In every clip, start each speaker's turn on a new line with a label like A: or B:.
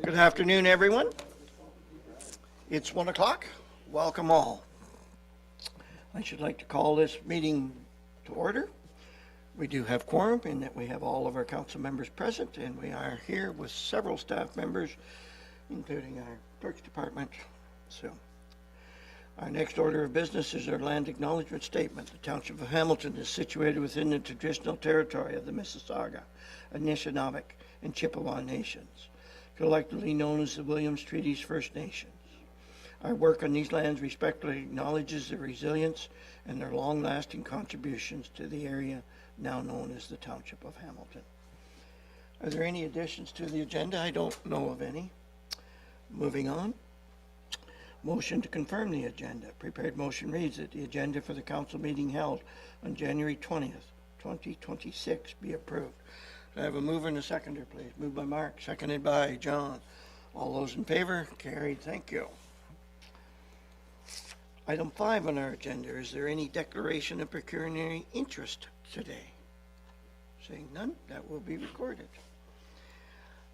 A: Good afternoon, everyone. It's 1 o'clock. Welcome all. I should like to call this meeting to order. We do have quorum in that we have all of our council members present, and we are here with several staff members, including our clerk's department. So, our next order of business is our land acknowledgement statement. The Township of Hamilton is situated within the traditional territory of the Mississauga, Anishinaabe, and Chippewa nations, collectively known as the Williams Treaties First Nations. Our work on these lands respectfully acknowledges their resilience and their long-lasting contributions to the area now known as the Township of Hamilton. Are there any additions to the agenda? I don't know of any. Moving on. Motion to confirm the agenda. Prepared motion reads that the agenda for the council meeting held on January 20th, 2026 be approved. Do I have a mover and a seconder, please? Moved by Mark, seconded by John. All those in favor? Carried. Thank you. Item 5 on our agenda. Is there any declaration of pecuniary interest today? Seeing none, that will be recorded.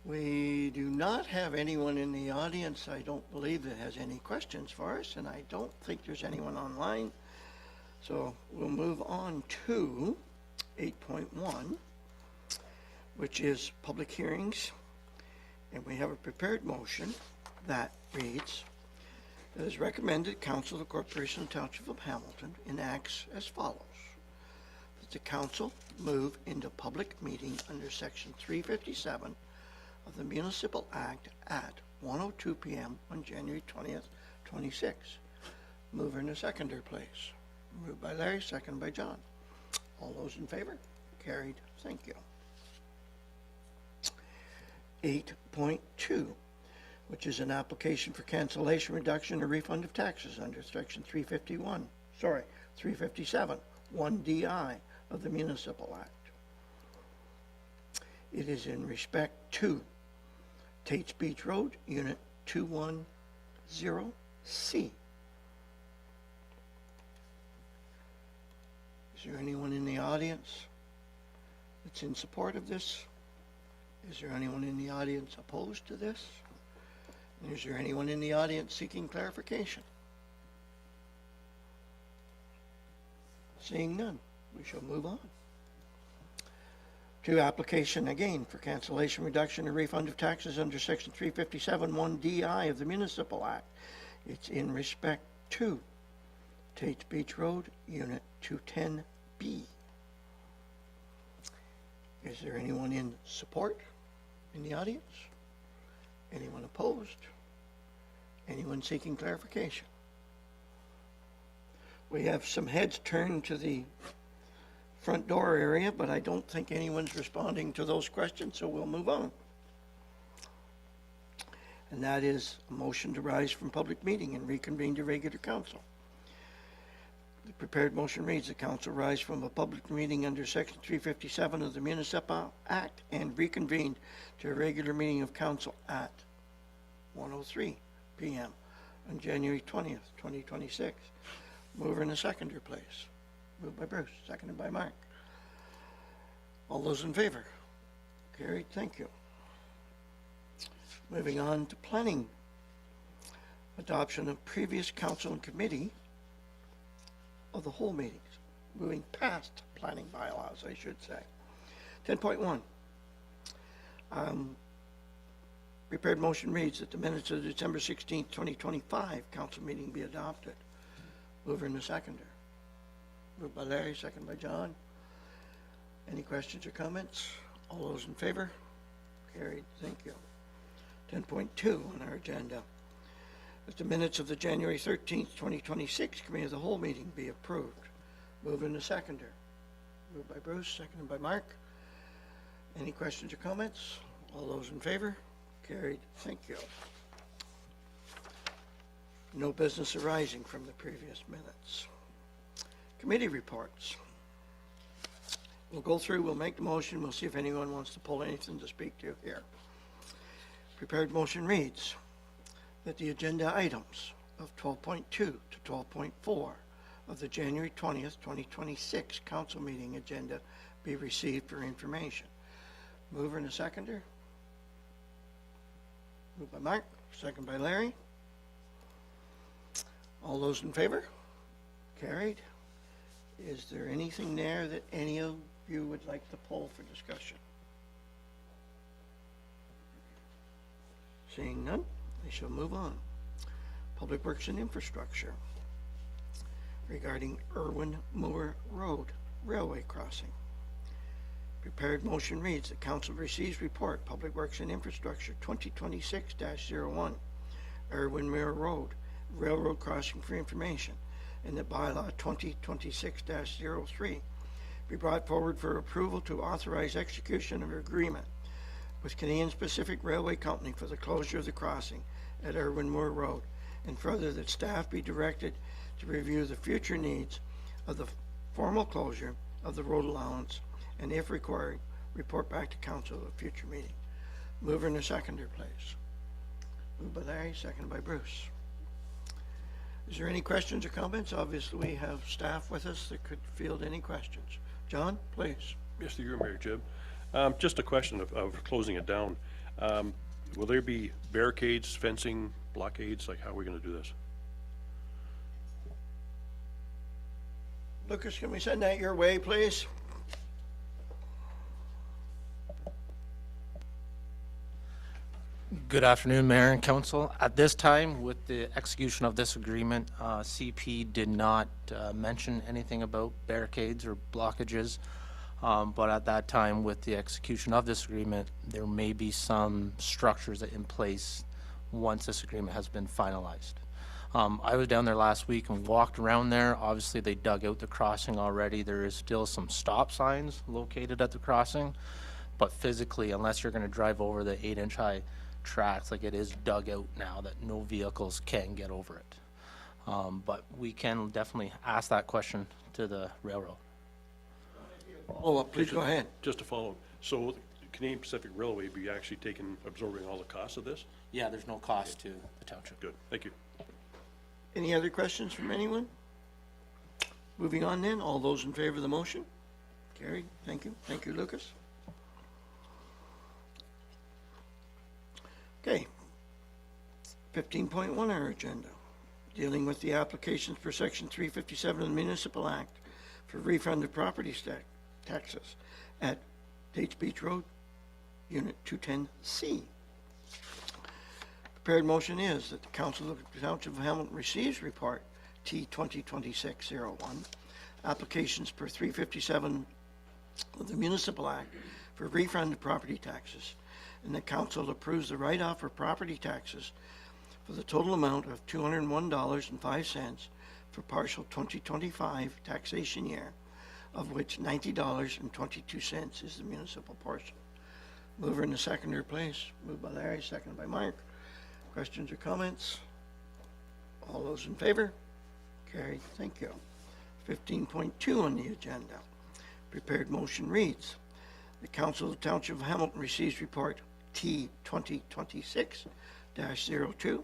A: We do not have anyone in the audience, I don't believe, that has any questions for us, and I don't think there's anyone online. So we'll move on to 8.1, which is public hearings. And we have a prepared motion that reads, it is recommended Council of the Corporation of Township of Hamilton enacts as follows. That the council move into public meeting under section 357 of the Municipal Act at 1:02 p.m. on January 20th, 26. Mover and a seconder, please. Moved by Larry, seconded by John. All those in favor? Carried. Thank you. 8.2, which is an application for cancellation, reduction, or refund of taxes under section 357, 1DI of the Municipal Act. It is in respect to Tate's Beach Road, Unit 210C. Is there anyone in the audience that's in support of this? Is there anyone in the audience opposed to this? And is there anyone in the audience seeking clarification? Seeing none, we shall move on. To application again for cancellation, reduction, or refund of taxes under section 357 1DI of the Municipal Act. It's in respect to Tate's Beach Road, Unit 210B. Is there anyone in support in the audience? Anyone opposed? Anyone seeking clarification? We have some heads turned to the front door area, but I don't think anyone's responding to those questions, so we'll move on. And that is a motion to rise from public meeting and reconvene to regular council. The prepared motion reads, the council rise from a public meeting under section 357 of the Municipal Act and reconvened to a regular meeting of council at 1:03 p.m. on January 20th, 2026. Mover and a seconder, please. Moved by Bruce, seconded by Mark. All those in favor? Carried. Thank you. Moving on to planning. Adoption of previous council and committee of the whole meetings. Moving past planning bylaws, I should say. 10.1. Prepared motion reads that the minutes of the December 16th, 2025 council meeting be adopted. Mover and a seconder. Moved by Larry, second by John. Any questions or comments? All those in favor? Carried. Thank you. 10.2 on our agenda. That the minutes of the January 13th, 2026 Committee of the Whole meeting be approved. Moved and a seconder. Moved by Bruce, seconded by Mark. Any questions or comments? All those in favor? Carried. Thank you. No business arising from the previous minutes. Committee reports. We'll go through, we'll make the motion, we'll see if anyone wants to pull anything to speak to here. Prepared motion reads that the agenda items of 12.2 to 12.4 of the January 20th, 2026 council meeting agenda be received for information. Mover and a seconder? Moved by Mark, second by Larry. All those in favor? Carried. Is there anything there that any of you would like to pull for discussion? Seeing none, I shall move on. Public Works and Infrastructure regarding Irwin Moore Road Railway Crossing. Prepared motion reads, the council receives report, Public Works and Infrastructure 2026-01, Irwin Moore Road Railroad Crossing for information, and that bylaw 2026-03 be brought forward for approval to authorize execution of an agreement with Canadian Pacific Railway Company for the closure of the crossing at Irwin Moore Road, and further that staff be directed to review the future needs of the formal closure of the road allowance, and if required, report back to council at a future meeting. Mover and a seconder, please. Moved by Larry, seconded by Bruce. Is there any questions or comments? Obviously, we have staff with us that could field any questions. John, please.
B: Yes, through you, Mayor Jib. Just a question of closing it down. Will there be barricades, fencing, blockades? Like, how are we going to do this?
A: Lucas, can we send that your way, please?
C: Good afternoon, Mayor and Council. At this time, with the execution of this agreement, CP did not mention anything about barricades or blockages. But at that time, with the execution of this agreement, there may be some structures in place once this agreement has been finalized. I was down there last week and walked around there. Obviously, they dug out the crossing already. There is still some stop signs located at the crossing, but physically, unless you're going to drive over the 8-inch high tracks, like, it is dug out now that no vehicles can get over it. But we can definitely ask that question to the railroad.
A: Oh, please go ahead.
B: Just to follow, so Canadian Pacific Railway be actually absorbing all the costs of this?
C: Yeah, there's no cost to the township.
B: Good, thank you.
A: Any other questions from anyone? Moving on then, all those in favor of the motion? Carried. Thank you. Thank you, Lucas. Okay. 15.1 on our agenda, dealing with the applications per section 357 of the Municipal Act for refund of property taxes at Tates Beach Road, Unit 210C. Prepared motion is that the Council of the Township of Hamilton receives report T 2026-01, applications per 357 of the Municipal Act for refund of property taxes, and the Council approves the write-off for property taxes for the total amount of $201.05 for partial 2025 taxation year, of which $90.22 is the municipal portion. Mover and the seconder, please. Moved by Larry, seconded by Mark. Questions or comments? All those in favor? Carried. Thank you. 15.2 on the agenda. Prepared motion reads, the Council of the Township of Hamilton receives report T 2026-02,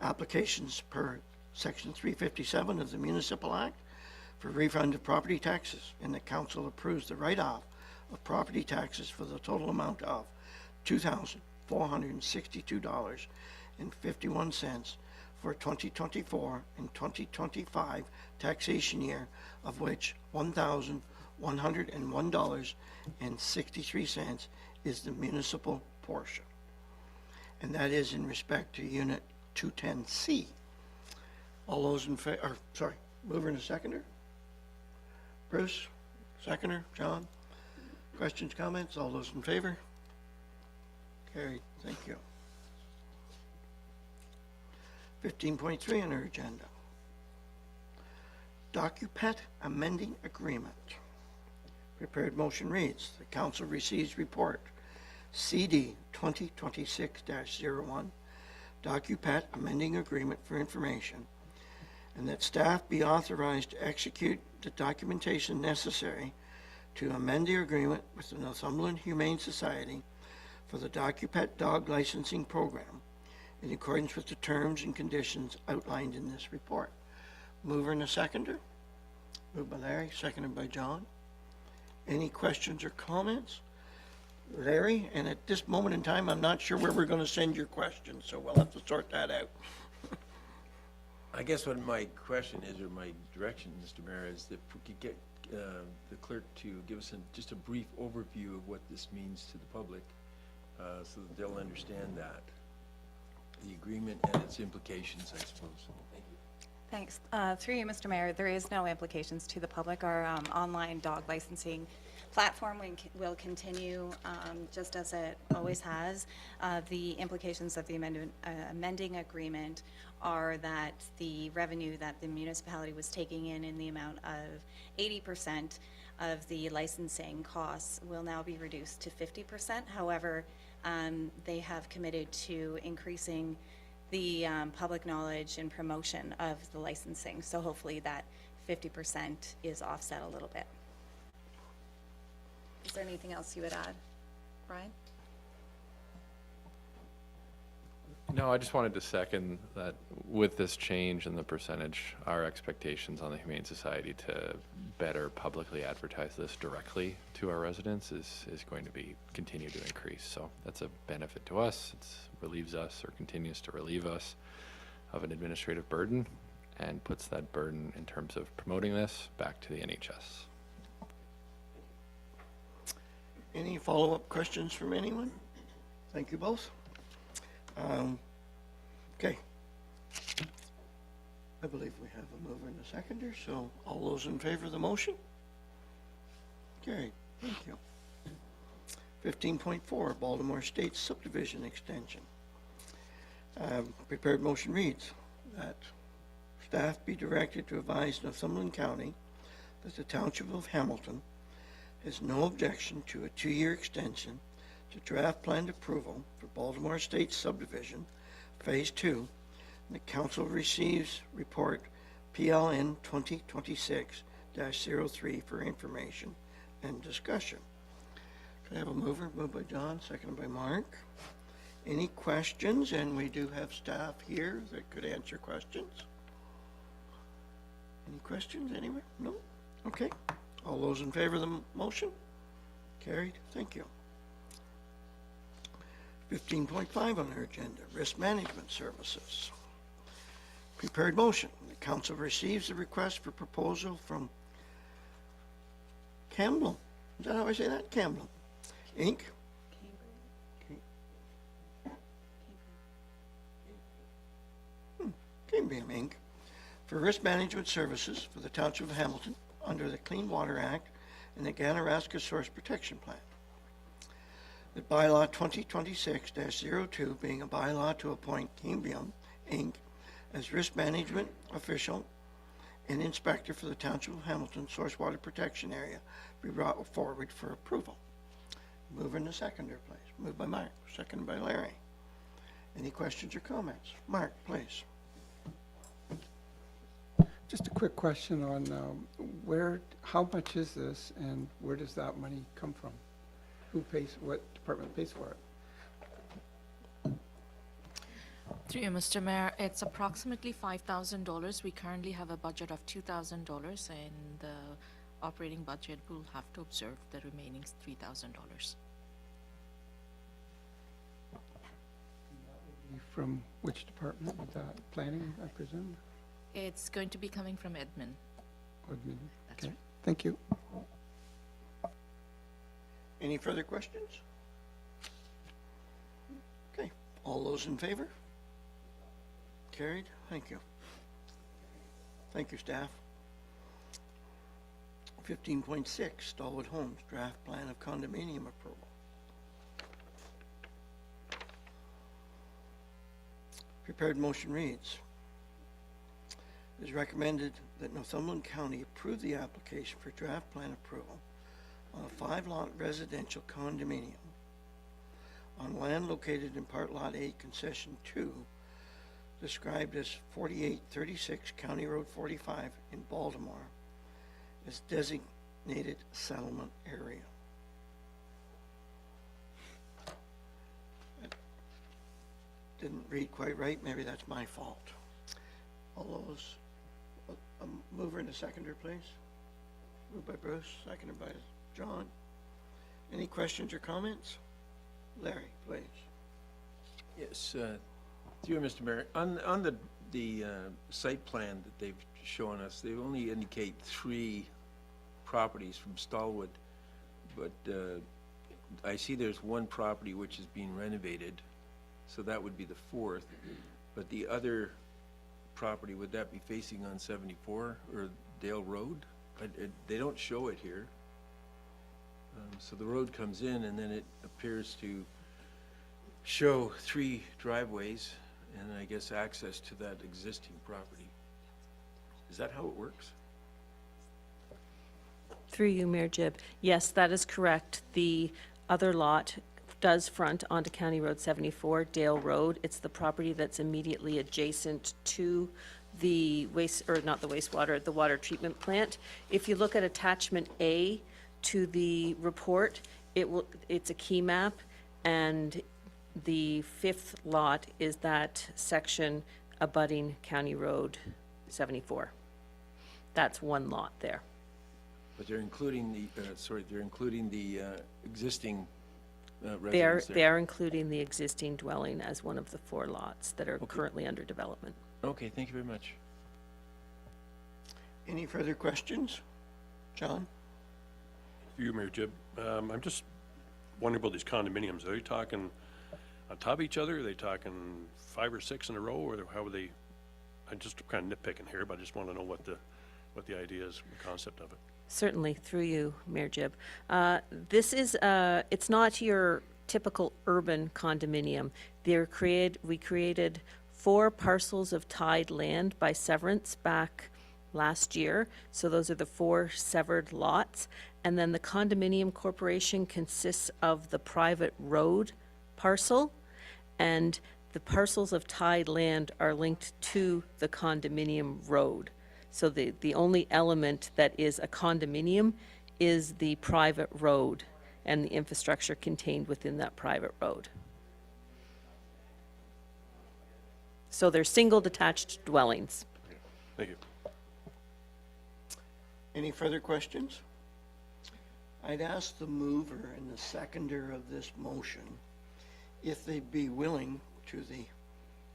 A: applications per section 357 of the Municipal Act for refund of property taxes, and the council approves the write-off of property taxes for the total amount of $2,462.51 for 2024 and 2025 taxation year, of which $1,101.63 is the municipal portion. And that is in respect to Unit 210C. All those in favor, mover and a seconder? Bruce, seconder, John? Questions, comments? All those in favor? Carried. Thank you. 15.3 on our agenda. DocuPet amending agreement. Prepared motion reads, the council receives report CD 2026-01, DocuPet amending agreement for information, and that staff be authorized to execute the documentation necessary to amend the agreement with the Northumberland Humane Society for the DocuPet dog licensing program in accordance with the terms and conditions outlined in this report. Mover and a seconder? Moved by Larry, seconded by John. Any questions or comments? Larry, and at this moment in time, I'm not sure where we're going to send your questions, so we'll have to sort that out.
D: I guess what my question is, or my direction, Mr. Mayor, is if we could get the clerk to give us just a brief overview of what this means to the public, so that they'll understand that, the agreement and its implications, I suppose. Thank you.
E: Thanks. Through you, Mr. Mayor, there is no implications to the public. Our online dog licensing platform will continue just as it always has. The implications of the amending agreement are that the revenue that the municipality was taking in the amount of 80% of the licensing costs will now be reduced to 50%. However, they have committed to increasing the public knowledge and promotion of the licensing. So hopefully that 50% is offset a little bit. Is there anything else you would add, Brian?
F: No, I just wanted to second that with this change in the percentage, our expectations on the Humane Society to better publicly advertise this directly to our residents is going to be continue to increase. So that's a benefit to us. It relieves us, or continues to relieve us, of an administrative burden, and puts that burden in terms of promoting this back to the NHS.
A: Any follow-up questions from anyone? Thank you both. Okay. I believe we have a mover and a seconder, so all those in favor of the motion? Carried. Thank you. 15.4, Baltimore State Subdivision Extension. Prepared motion reads that staff be directed to advise Northumberland County that the Township of Hamilton has no objection to a 2-year extension to draft planned approval for Baltimore State Subdivision Phase 2. The council receives report PLN 2026-03 for information and discussion. Can I have a mover? Moved by John, seconded by Mark. Any questions? And we do have staff here that could answer questions. Any questions anywhere? No? Okay. All those in favor of the motion? Carried. Thank you. 15.5 on our agenda, Risk Management Services. Prepared motion. The council receives a request for proposal from Camblum. Is that how I say that? Camblum, Inc. Cambrium, Inc. for risk management services for the Township of Hamilton under the Clean Water Act and the Ganaraska Source Protection Plan. The bylaw 2026-02 being a bylaw to appoint Cambrium, Inc. as risk management official and inspector for the Township of Hamilton Source Water Protection Area be brought forward for approval. Mover and a seconder, please. Moved by Mark, seconded by Larry. Any questions or comments? Mark, please.
G: Just a quick question on how much is this and where does that money come from? Who pays, what department pays for it?
H: Through you, Mr. Mayor, it's approximately $5,000. We currently have a budget of $2,000, and the operating budget will have to observe the remaining $3,000.
G: From which department? Is that planning, I presume?
H: It's going to be coming from admin.
G: Admin.
H: That's
G: Okay.
H: right.
G: Thank you.
A: Any further questions? Okay, all those in favor? Carried, thank you. Thank you, staff. 15.6, Stallwood Homes, draft plan of condominium approval. Prepared motion reads, it is recommended that Northumberland County approve the application for draft plan approval on a 5-lot residential condominium on land located in Part Lot 8, Concession 2, described as 4836 County Road 45 in Baltimore, as designated settlement area. It didn't read quite right. Maybe that's my fault. All those, a mover and a seconder, please. Moved by Bruce, seconded by John. Any questions or comments? Larry, please.
D: Yes, through you, Mr. Mayor, on the site plan that they've shown us, they only indicate 3 properties from Stallwood, but I see there's 1 property which is being renovated, so that would be the 4th, but the other property, would that be facing on 74 or Dale Road? They don't show it here. So the road comes in and then it appears to show 3 driveways and I guess access to that existing property. Is that how it works?
I: Through you, Mayor Jib. Yes, that is correct. The other lot does front onto County Road 74, Dale Road. It's the property that's immediately adjacent to the the water treatment plant. If you look at attachment A to the report, it's a key map, and the 5th lot is that section abutting County Road 74. That's 1 lot there.
D: But they're including the existing
I: They
D: residents there?
I: are including the existing dwelling as one of the 4 lots that are currently under development.
D: Okay, thank you very much.
A: Any further questions? John?
B: For you, Mayor Jib, I'm just wondering about these condominiums. Are they talking on top of each other? Are they talking 5 or 6 in a row, or how are they? I'm just kind of nitpicking here, but I just want to know what the idea is, the concept of it.
I: Certainly, through you, Mayor Jib. This is, it's not your typical urban condominium. We created 4 parcels of tied land by severance back last year. So those are the 4 severed lots. And then the condominium corporation consists of the private road parcel, and the parcels of tied land are linked to the condominium road. So the only element that is a condominium is the private road and the infrastructure contained within that private road. So they're single detached dwellings.
B: Thank you.
A: Any further questions? I'd ask the mover and the seconder of this motion if they'd be willing to the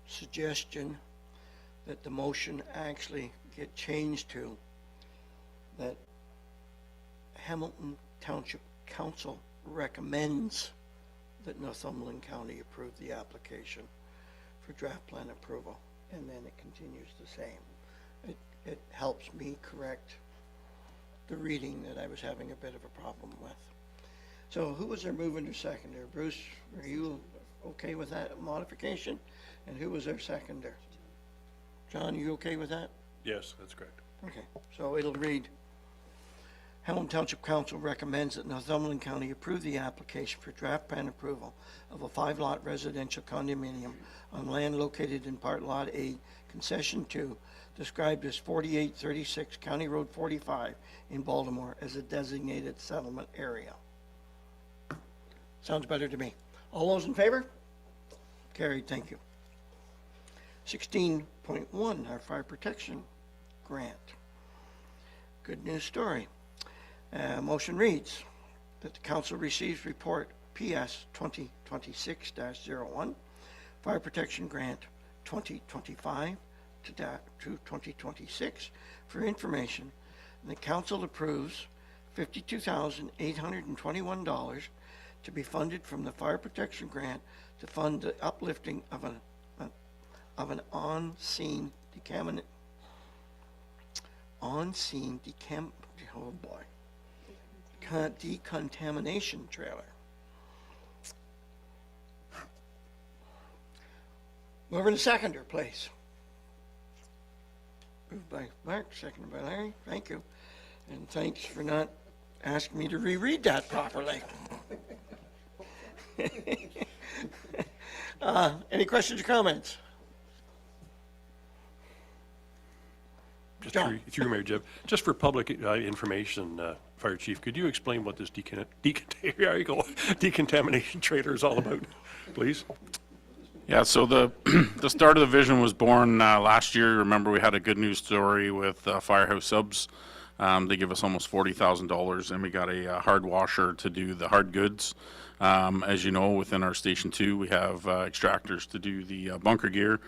A: suggestion that the motion actually get changed to that Hamilton Township Council recommends that Northumberland County approve the application for draft plan approval, and then it continues the same. It helps me correct the reading that I was having a bit of a problem with. So who was our mover and seconder? Bruce, are you okay with that modification? And who was our seconder? John, you okay with that?
B: Yes, that's correct.
A: Okay, so it'll read, Hamilton Township Council recommends that Northumberland County approve the application for draft plan approval of a 5-lot residential condominium on land located in Part Lot A, Concession 2, described as 4836 County Road 45 in Baltimore as a designated settlement area. Sounds better to me. All those in favor? Carried, thank you. 16.1, our fire protection grant. Good news story. Motion reads that the council receives report PS 2026-01, fire protection grant 2025 to 2026 for information, and the council approves $52,821 to be funded from the fire protection grant to fund the uplifting of an on-scene decontamination trailer. Mover and seconder, please. Moved by Mark, seconded by Larry. Thank you. And thanks for not asking me to reread that properly. Any questions or comments?
B: Just
A: John.
B: through Mayor Jib, just for public information, Fire Chief, could you explain what this decontamination trailer is all about, please?
J: Yeah, so the start of the vision was born last year. Remember, we had a good news story with Firehouse Subs They give us almost $40,000, and we got a hard washer to do the hard goods. As you know, within our Station 2, we have extractors to do the bunker gear.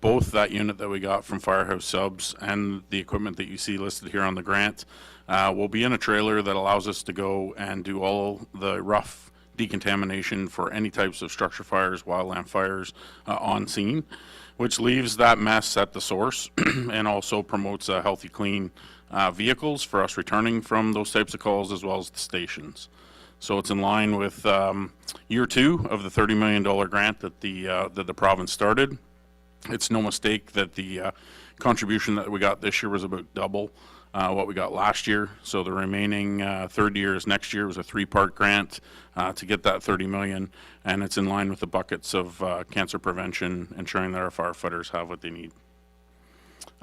J: Both that unit that we got from Firehouse Subs and the equipment that you see listed here on the grant will be in a trailer that allows us to go and do all the rough decontamination for any types of structure fires, wildland fires on scene, which leaves that mess at the source and also promotes healthy, clean vehicles for us returning from those types of calls, as well as the stations. So it's in line with year 2 of the $30 million grant that the province started. It's no mistake that the contribution that we got this year was about double what we got last year. So the remaining third year is next year. It was a 3-part grant to get that $30 million, and it's in line with the buckets of cancer prevention, ensuring that our firefighters have what they need.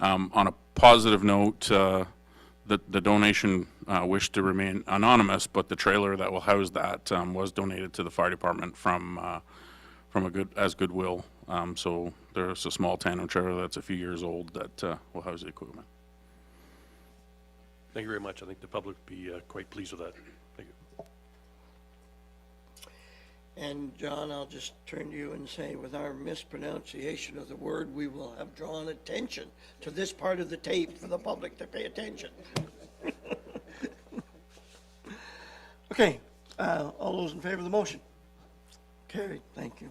J: On a positive note, the donation wished to remain anonymous, but the trailer that will house that was donated to the fire department from goodwill. So there's a small tandem trailer that's a few years old that will house the equipment.
B: Thank you very much. I think the public would be quite pleased with that. Thank you.
A: And John, I'll just turn to you and say, with our mispronunciation of the word, we will have drawn attention to this part of the tape for the public to pay attention. Okay, all those in favor of the motion? Carried, thank you.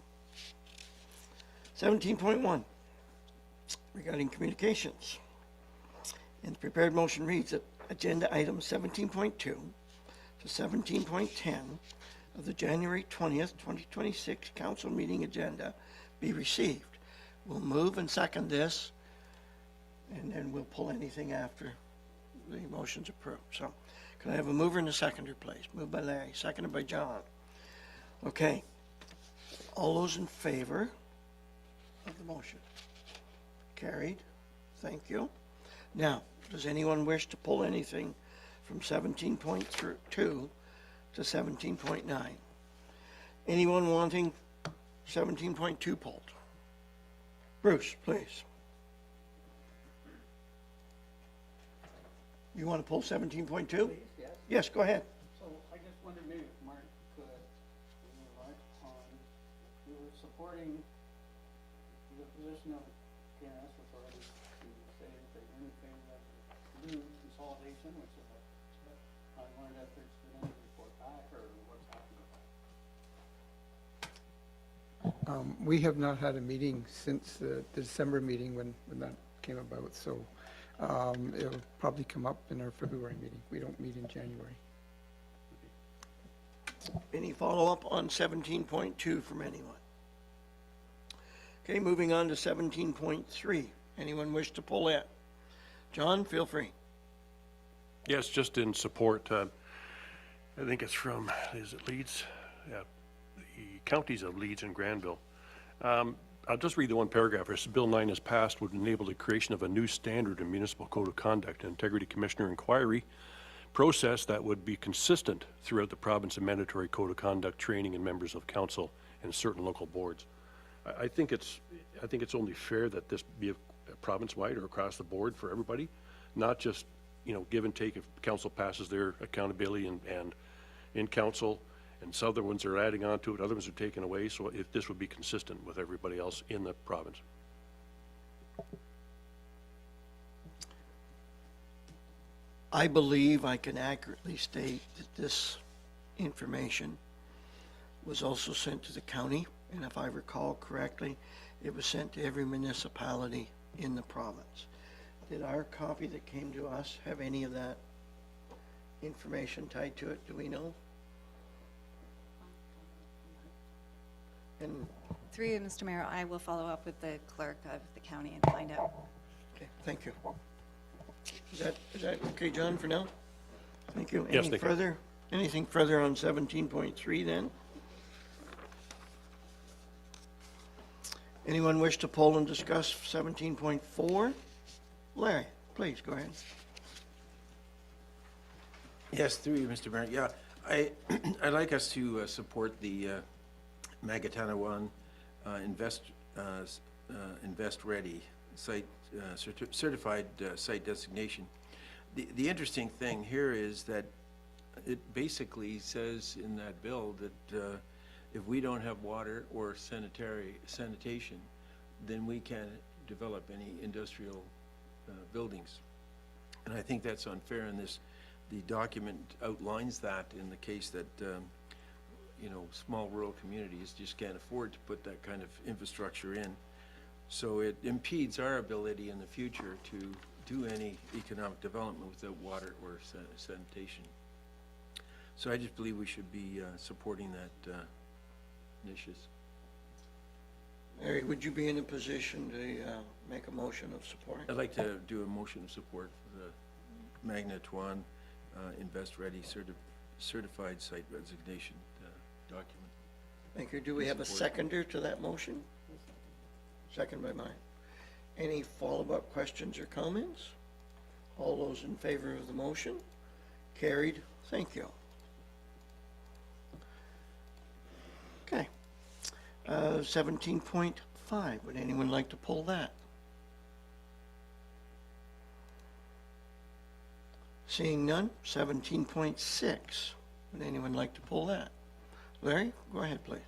A: 17.1, regarding communications. And the prepared motion reads that agenda items 17.2 to 17.10 of the January 20th, 2026 council meeting agenda be received. We'll move and second this, and then we'll pull anything after the motion's approved. So, can I have a mover and a seconder, please? Moved by Larry, seconded by John. Okay. All those in favor of the motion? Carried. Thank you. Now, does anyone wish to pull anything from 17.2 to 17.9? Anyone wanting 17.2 pulled? Bruce, please. You want to pull 17.2?
K: Please, yes.
A: Yes, go ahead.
K: So I just wondered maybe if Mark could enlarge on, you were supporting the position of PNS authorities to say that they're in favor of new consolidation, which is I learned that there's been any report back or what's happening with that.
G: We have not had a meeting since the December meeting when that came about, so it'll probably come up in our February meeting. We don't meet in January.
A: Any follow-up on 17.2 from anyone? Okay, moving on to 17.3. Anyone wish to pull in? John, feel free.
B: Yes, just in support. I think it's from, is it Leeds? Yeah, the counties of Leeds and Granville. I'll just read the one paragraph. It says, Bill 9 has passed would enable the creation of a new standard in municipal code of conduct and integrity commissioner inquiry process that would be consistent throughout the province and mandatory code of conduct training and members of council and certain local boards. I think it's only fair that this be a province-wide or across the board for everybody, not just, give and take if council passes their accountability and in council, and some other ones are adding on to it, other ones are taken away, so if this would be consistent with everybody else in the province.
A: I believe I can accurately state that this information was also sent to the county, and if I recall correctly, it was sent to every municipality in the province. Did our copy that came to us have any of that information tied to it? Do we know? And,
E: Through you, Mr. Mayor, I will follow up with the clerk of the county and find out.
A: okay, thank you. Is that okay, John, for now? Thank you.
B: Yes,
A: Any
B: thank you.
A: further? Anything further on 17.3 then? Anyone wish to poll and discuss 17.4? Larry, please, go ahead.
D: Yes, through you, Mr. Mayor. Yeah, I'd like us to support the Magatanawon Invest Ready site certified site designation. The interesting thing here is that it basically says in that bill that if we don't have water or sanitation, then we can't develop any industrial buildings. And I think that's unfair, and the document outlines that in the case that, you know, small rural communities just can't afford to put that kind of infrastructure in. So it impedes our ability in the future to do any economic development without water or sanitation. So I just believe we should be supporting that initiative.
A: Mary, would you be in a position to make a motion of support?
D: I'd like to do a motion of support for the Magna Tuan Invest Ready certified site resignation document.
A: Thank you. Do we have a
D: Support.
A: seconder to that motion? Second by mine. Any follow-up questions or comments? All those in favor of the motion? Carried. Thank you. Okay. 17.5, would anyone like to pull that? Seeing none, 17.6, would anyone like to pull that? Larry, go ahead, please.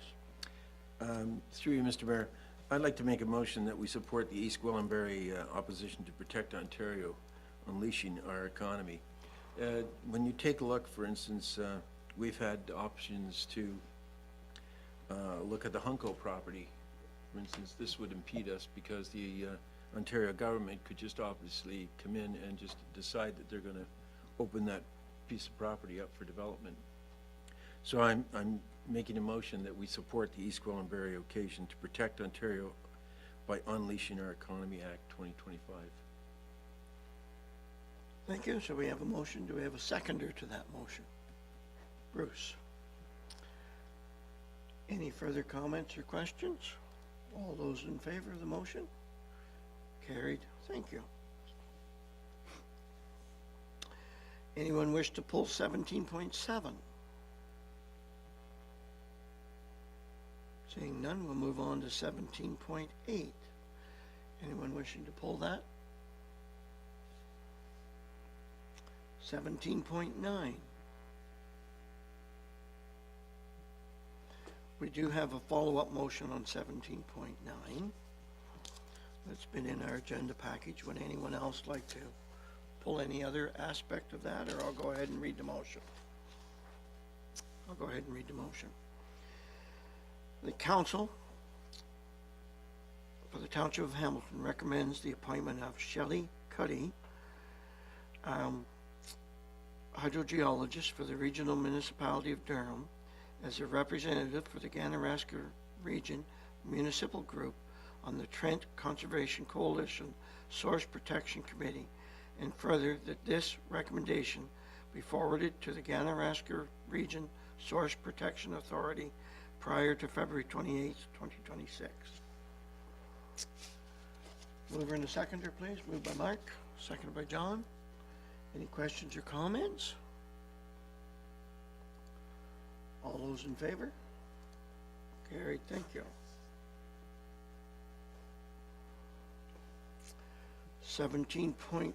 D: Through you, Mr. Mayor, I'd like to make a motion that we support the East Gwillimbury opposition to Protect Ontario, unleashing our economy. When you take a look, for instance, we've had options to look at the Hunko property. For instance, this would impede us because the Ontario government could just obviously come in and just decide that they're going to open that piece of property up for development. So I'm making a motion that we support the East Gwillimbury occasion to protect Ontario by Unleashing Our Economy Act 2025.
A: Thank you. So we have a motion. Do we have a seconder to that motion? Bruce. Any further comments or questions? All those in favor of the motion? Carried. Thank you. Anyone wish to pull 17.7? Seeing none, we'll move on to 17.8. Anyone wishing to pull that? 17.9. We do have a follow-up motion on 17.9. That's been in our agenda package. Would anyone else like to pull any other aspect of that, or I'll go ahead and read the motion? I'll go ahead and read the motion. The council for the Township of Hamilton recommends the appointment of Shelley Cuddy, hydrogeologist for the Regional Municipality of Durham, as a representative for the Ganaraska Region Municipal Group on the Trent Conservation Coalition Source Protection Committee, and further that this recommendation be forwarded to the Ganaraska Region Source Protection Authority prior to February 28th, 2026. Mover and a seconder, please. Moved by Mark, seconded by John. Any questions or comments? All those in favor? Carried. Thank you. 17.10.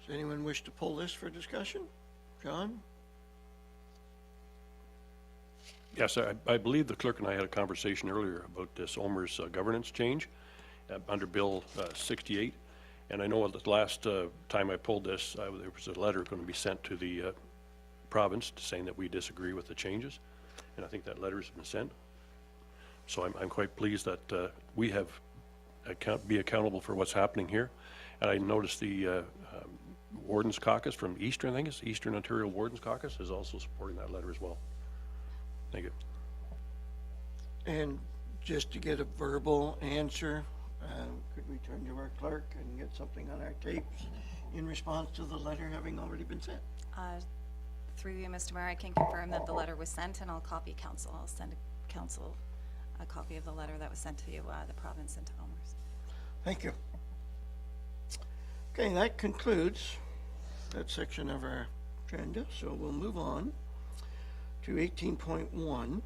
A: Does anyone wish to pull this for discussion? John?
B: Yes, I believe the clerk and I had a conversation earlier about this OMER's governance change under Bill 68. And I know the last time I pulled this, there was a letter going to be sent to the province saying that we disagree with the changes. And I think that letter has been sent. So I'm quite pleased that we have be accountable for what's happening here. And I noticed the Wardens Caucus from Eastern, I think it's Eastern Ontario Wardens Caucus, is also supporting that letter as well. Thank you.
A: And just to get a verbal answer, could we turn to our clerk and get something on our tapes in response to the letter having already been sent?
E: Through you, Mr. Mayor, I can confirm that the letter was sent, and I'll copy council. I'll send council a copy of the letter that was sent to the province and to OMERS.
A: Thank you. Okay, that concludes that section of our agenda, so we'll move on to 18.1, and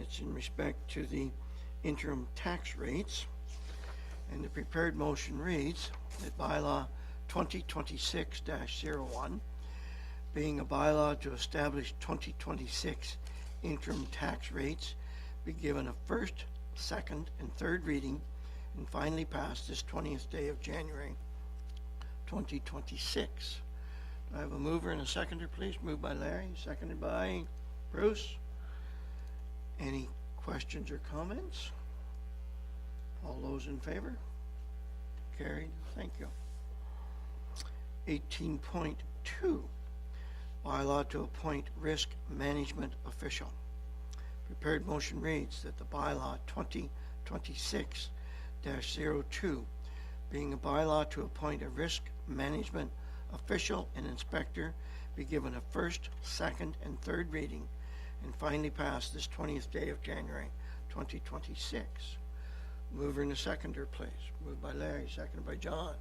A: it's in respect to the interim tax rates. And the prepared motion reads that bylaw 2026-01, being a bylaw to establish 2026 interim tax rates, be given a first, second, and third reading and finally passed this 20th day of January 2026. Do I have a mover and a seconder, please? Moved by Larry, seconded by Bruce. Any questions or comments? All those in favor? Carried. Thank you. 18.2, bylaw to appoint risk management official. Prepared motion reads that the bylaw 2026-02, being a bylaw to appoint a risk management official and inspector, be given a first, second, and third reading and finally passed this 20th day of January 2026. Mover and a seconder, please. Moved by Larry, seconded by John.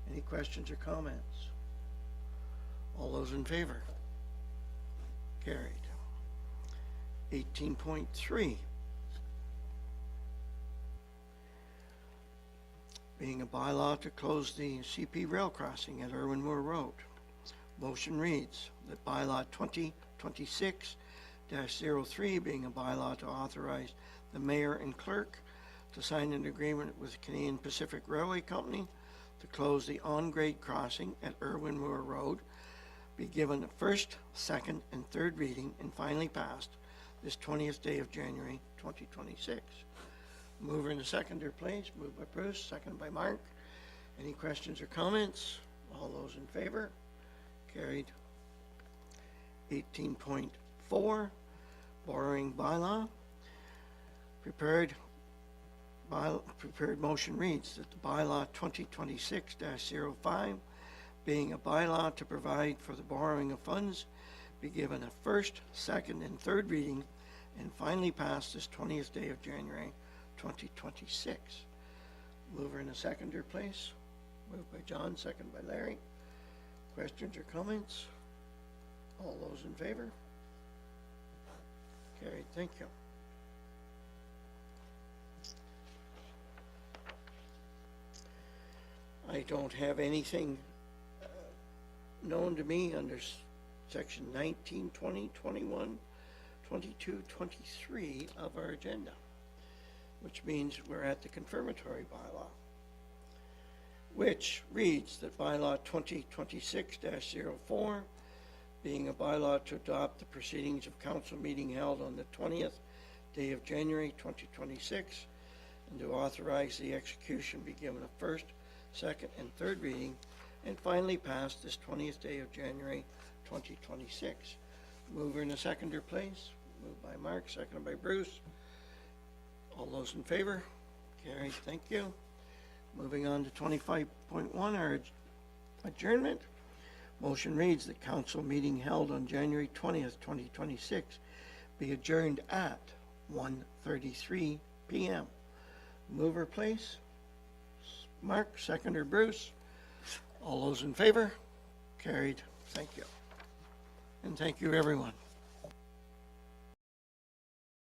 A: Any questions or comments? All those in favor? Carried. 18.3, being a bylaw to close the CP rail crossing at Irwin Moore Road. Motion reads that bylaw 2026-03, being a bylaw to authorize the mayor and clerk to sign an agreement with Canadian Pacific Railway Company to close the on-grade crossing at Irwin Moore Road, be given a first, second, and third reading and finally passed this 20th day of January 2026. Mover and a seconder, please. Moved by Bruce, seconded by Mark. Any questions or comments? All those in favor? Carried. 18.4, borrowing bylaw. Prepared motion reads that the bylaw 2026-05, being a bylaw to provide for the borrowing of funds, be given a first, second, and third reading and finally passed this 20th day of January 2026. Mover and a seconder, please. Moved by John, second by Larry. Questions or comments? All those in favor? Carried. Thank you. I don't have anything known to me under section 19, 20, 21, 22, 23 of our agenda, which means we're at the confirmatory bylaw, which reads that bylaw 2026-04, being a bylaw to adopt the proceedings of council meeting held on the 20th day of January 2026 and to authorize the execution be given a first, second, and third reading and finally passed this 20th day of January 2026. Mover and a seconder, please. Moved by Mark, seconded by Bruce. All those in favor? Carried. Thank you. Moving on to 25.1, our adjournment. Motion reads that council meeting held on January 20th, 2026 be adjourned at 1:33 p.m. Mover, please. Mark, seconder, Bruce. All those in favor? Carried. Thank you. And thank you, everyone.